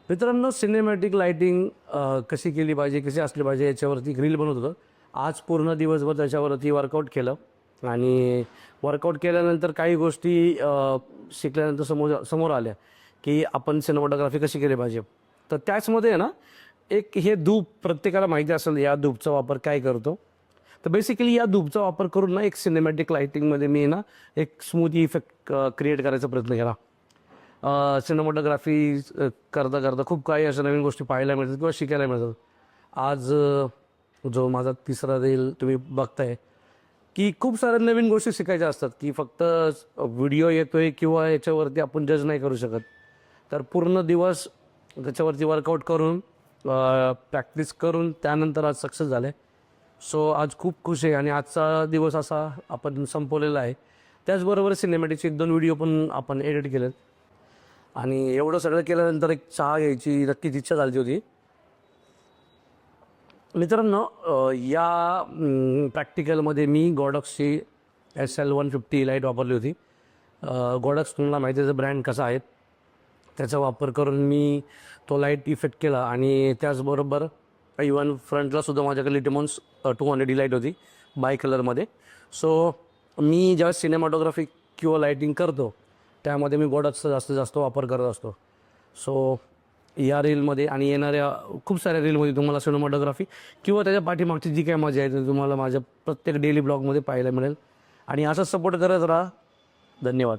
मित्रांनो, cinematic lighting कशी केली पाहिजे, कशी असली पाहिजे याच्यावरती एक रील बनवत होतो. आज पूर्ण दिवसभर त्याच्यावरती वर्कआउट केलं आणि वर्कआउट केल्यानंतर काही गोष्टी शिकल्यानंतर समोर आल्या की आपण सिनेमॅटोग्राफी कशी केली पाहिजे. तर त्याचमध्ये आहे ना, एक हे धूप प्रत्येकाला माहिती असेल या धूपचा वापर काय करतो. तर बेसिकली या धूपचा वापर करून ना एक सिनेमॅटिक लाईटिंगमध्ये मी ना एक स्मूथ इफेक्ट क्रिएट करायचा प्रयत्न केला. सिनेमॅटोग्राफी करता करता खूप काही अशा नवीन गोष्टी पाहायला मिळतात किंवा शिकायला मिळतात. आज जो माझा तिसरा रील तुम्ही बघताय की खूप साऱ्या नवीन गोष्टी शिकायच्या असतात की फक्त व्हिडिओ येतोय किंवा याच्यावरती आपण जज नाही करू शकत. तर पूर्ण दिवस त्याच्यावरती वर्कआउट करून प्रॅक्टिस करून त्यानंतर आज सक्सेस झाले. सो आज खूप खुश आहे आणि आजचा दिवस असा आपण संपवलेला आहे. त्याचबरोबर सिनेमॅटिकचे 1-2 व्हिडिओ पण आपण एडिट केलेत आणि एवढं सगळं केल्यानंतर एक चहा घ्यायची नक्कीच इच्छा झाली होती. मित्रांनो, या प्रॅक्टिकलमध्ये मी गॉडॉक्सची SL150 लाईट वापरली होती. गॉडॉक्स तुम्हाला माहिती आहे ब्रँड कसा आहे. त्याचा वापर करून मी तो लाईट इफेक्ट केला आणि त्याचबरोबर इवन फ्रंटलासुद्धा माझ्याकडे लिटिमॉन्स 200 लाईट होती बाय कलरमध्ये. सो मी जेव्हा सिनेमॅटोग्राफी किंवा लाईटिंग करतो त्यामध्ये मी गॉडॉक्सचा जास्त वापर करत असतो. सो या रीलमध्ये आणि येणाऱ्या खूप साऱ्या रीलमध्ये तुम्हाला सिनेमॅटोग्राफी किंवा त्याच्या पाठीमागची जी काही मजा आहे ती तुम्हाला माझ्या प्रत्येक डेली ब्लॉगमध्ये पाहायला मिळेल. आणि असंच सपोर्ट करत राहा. धन्यवाद.